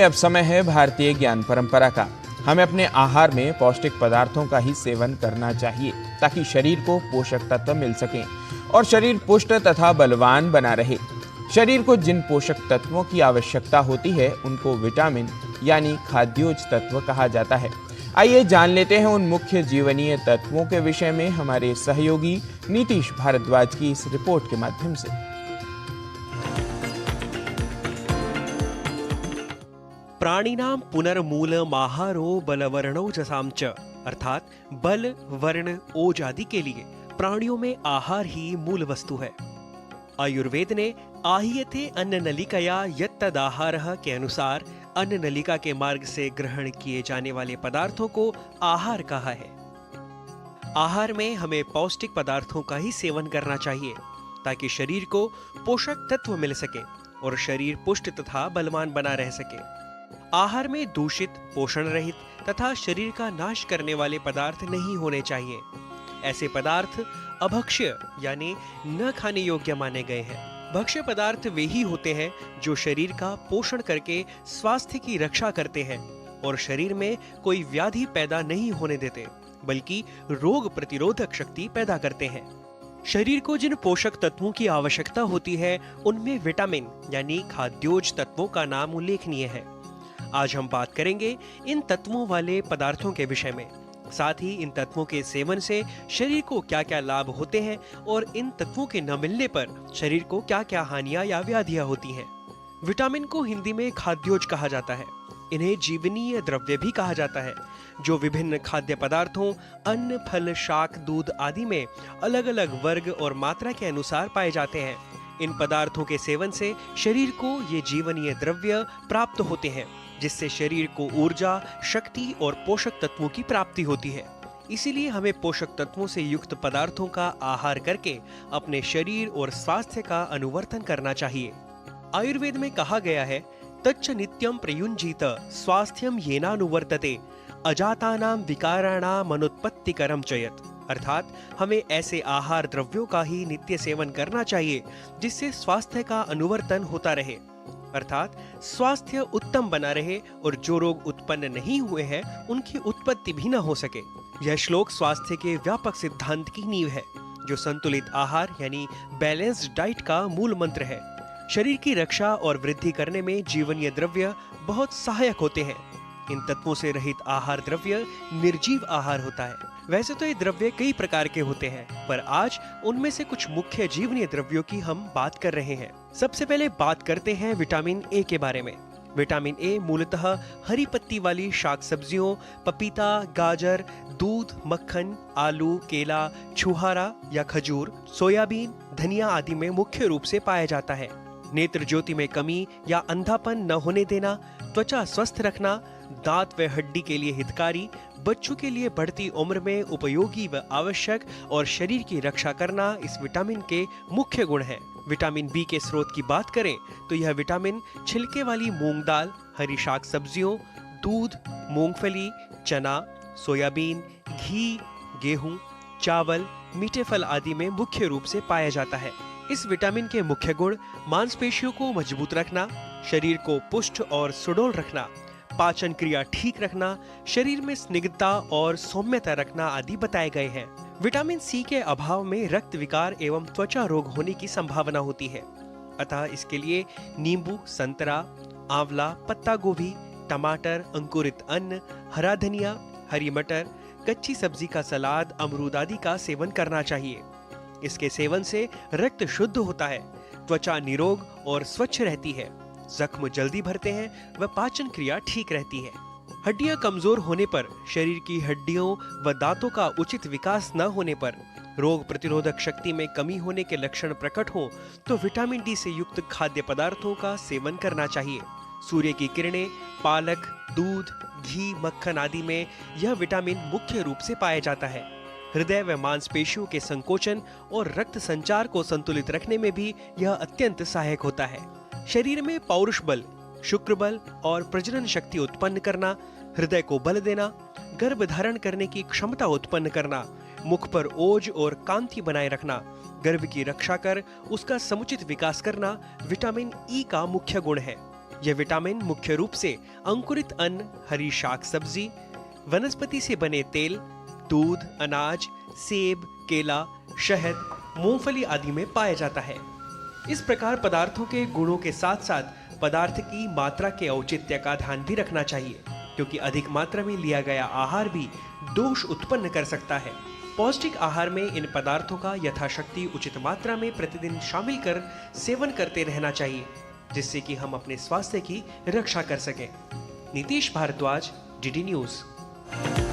अब समय है भारतीय ज्ञान परंपरा का। हमें अपने आहार में पौष्टिक पदार्थों का ही सेवन करना चाहिए ताकि शरीर को पोषक तत्व मिल सकें और शरीर पुष्ट तथा बलवान बना रहे। शरीर को जिन पोषक तत्वों की आवश्यकता होती है उनको विटामिन यानी खाद्योज तत्व कहा जाता है। आइए जान लेते हैं उन मुख्य जीवनीय तत्वों के विषय में हमारे सहयोगी नीतीश भारद्वाज की इस रिपोर्ट के माध्यम से। प्राणिनां पुनर्मूलमाहारो बलवर्णौ जसाम च, अर्थात बल, वर्ण, ओज आदि के लिए प्राणियों में आहार ही मूल वस्तु है। आयुर्वेद ने आहियते अन्न नलिकया यत्तदाहारः के अनुसार अन्न नलिका के मार्ग से ग्रहण किए जाने वाले पदार्थों को आहार कहा है। आहार में हमें पौष्टिक पदार्थों का ही सेवन करना चाहिए ताकि शरीर को पोषक तत्व मिल सके और शरीर पुष्ट तथा बलवान बना रह सके। आहार में दूषित, पोषण रहित तथा शरीर का नाश करने वाले पदार्थ नहीं होने चाहिए। ऐसे पदार्थ अभक्ष्य यानी न खाने योग्य माने गए हैं। भक्ष्य पदार्थ वे ही होते हैं जो शरीर का पोषण करके स्वास्थ्य की रक्षा करते हैं और शरीर में कोई व्याधि पैदा नहीं होने देते, बल्कि रोग प्रतिरोधक शक्ति पैदा करते हैं। शरीर को जिन पोषक तत्वों की आवश्यकता होती है उनमें विटामिन यानी खाद्योज तत्वों का नाम उल्लेखनीय है। आज हम बात करेंगे इन तत्वों वाले पदार्थों के विषय में, साथ ही इन तत्वों के सेवन से शरीर को क्या क्या लाभ होते हैं और इन तत्वों के न मिलने पर शरीर को क्या क्या हानियां या व्याधियां होती हैं। विटामिन को हिंदी में खाद्योज कहा जाता है। इन्हें जीवनीय द्रव्य भी कहा जाता है, जो विभिन्न खाद्य पदार्थों, अन्न, फल, शाक, दूध आदि में अलग अलग वर्ग और मात्रा के अनुसार पाए जाते हैं। इन पदार्थों के सेवन से शरीर को ये जीवनीय द्रव्य प्राप्त होते हैं, जिससे शरीर को ऊर्जा, शक्ति और पोषक तत्वों की प्राप्ति होती है। इसीलिए हमें पोषक तत्वों से युक्त पदार्थों का आहार करके अपने शरीर और स्वास्थ्य का अनुवर्तन करना चाहिए। आयुर्वेद में कहा गया है, तच्च नित्यं प्रयुञ्जीत स्वास्थ्यम येनानुवर्तते अजातानां विकाराणाम अनुत्पत्तिकरं च यत्, अर्थात हमें ऐसे आहार द्रव्यों का ही नित्य सेवन करना चाहिए जिससे स्वास्थ्य का अनुवर्तन होता रहे, अर्थात स्वास्थ्य उत्तम बना रहे और जो रोग उत्पन्न नहीं हुए हैं उनकी उत्पत्ति भी न हो सके। यह श्लोक स्वास्थ्य के व्यापक सिद्धांत की नींव है, जो संतुलित आहार यानी बैलेंस्ड डाइट का मूल मंत्र है। शरीर की रक्षा और वृद्धि करने में जीवनीय द्रव्य बहुत सहायक होते हैं। इन तत्वों से रहित आहार द्रव्य निर्जीव आहार होता है। वैसे तो ये द्रव्य कई प्रकार के होते हैं, पर आज उनमें से कुछ मुख्य जीवनीय द्रव्यों की हम बात कर रहे हैं। सबसे पहले बात करते हैं विटामिन ए के बारे में। विटामिन ए मूलतः हरी पत्ती वाली शाक सब्जियों, पपीता, गाजर, दूध, मक्खन, आलू, केला, छुहारा या खजूर, सोयाबीन, धनिया आदि में मुख्य रूप से पाया जाता है। नेत्र ज्योति में कमी या अंधापन न होने देना, त्वचा स्वस्थ रखना, दांत व हड्डी के लिए हितकारी, बच्चों के लिए बढ़ती उम्र में उपयोगी व आवश्यक और शरीर की रक्षा करना इस विटामिन के मुख्य गुण हैं। विटामिन बी के स्रोत की बात करें तो यह विटामिन छिलके वाली मूंग दाल, हरी शाक सब्जियों, दूध, मूंगफली, चना, सोयाबीन, घी, गेहूं, चावल, मीठे फल आदि में मुख्य रूप से पाया जाता है। इस विटामिन के मुख्य गुण मांसपेशियों को मजबूत रखना, शरीर को पुष्ट और सुडौल रखना, पाचन क्रिया ठीक रखना, शरीर में स्निग्धता और सौम्यता रखना आदि बताए गए हैं। विटामिन सी के अभाव में रक्त विकार एवं त्वचा रोग होने की संभावना होती है, अतः इसके लिए नींबू, संतरा, आंवला, पत्ता गोभी, टमाटर, अंकुरित अन्न, हरा धनिया, हरी मटर, कच्ची सब्जी का सलाद, अमरूद आदि का सेवन करना चाहिए। इसके सेवन से रक्त शुद्ध होता है, त्वचा निरोग और स्वच्छ रहती है, जख्म जल्दी भरते हैं व पाचन क्रिया ठीक रहती है। हड्डियां कमजोर होने पर, शरीर की हड्डियों व दांतों का उचित विकास न होने पर, रोग प्रतिरोधक शक्ति में कमी होने के लक्षण प्रकट हो तो विटामिन डी से युक्त खाद्य पदार्थों का सेवन करना चाहिए। सूर्य की किरणें, पालक, दूध, घी, मक्खन आदि में यह विटामिन मुख्य रूप से पाया जाता है। हृदय व मांसपेशियों के संकोचन और रक्त संचार को संतुलित रखने में भी यह अत्यंत सहायक होता है। शरीर में पौरुष बल, शुक्र बल और प्रजनन शक्ति उत्पन्न करना, हृदय को बल देना, गर्भ धारण करने की क्षमता उत्पन्न करना, मुख पर ओज और कांति बनाए रखना, गर्भ की रक्षा कर उसका समुचित विकास करना विटामिन ई का मुख्य गुण है। यह विटामिन मुख्य रूप से अंकुरित अन्न, हरी शाक सब्जी, वनस्पति से बने तेल, दूध, अनाज, सेब, केला, शहद, मूंगफली आदि में पाया जाता है। इस प्रकार पदार्थों के गुणों के साथ साथ पदार्थ की मात्रा के औचित्य का ध्यान भी रखना चाहिए, क्योंकि अधिक मात्रा में लिया गया आहार भी दोष उत्पन्न कर सकता है। पौष्टिक आहार में इन पदार्थों का यथाशक्ति उचित मात्रा में प्रतिदिन शामिल कर सेवन करते रहना चाहिए, जिससे कि हम अपने स्वास्थ्य की रक्षा कर सकें। Nitish Bhardwaj, DD news.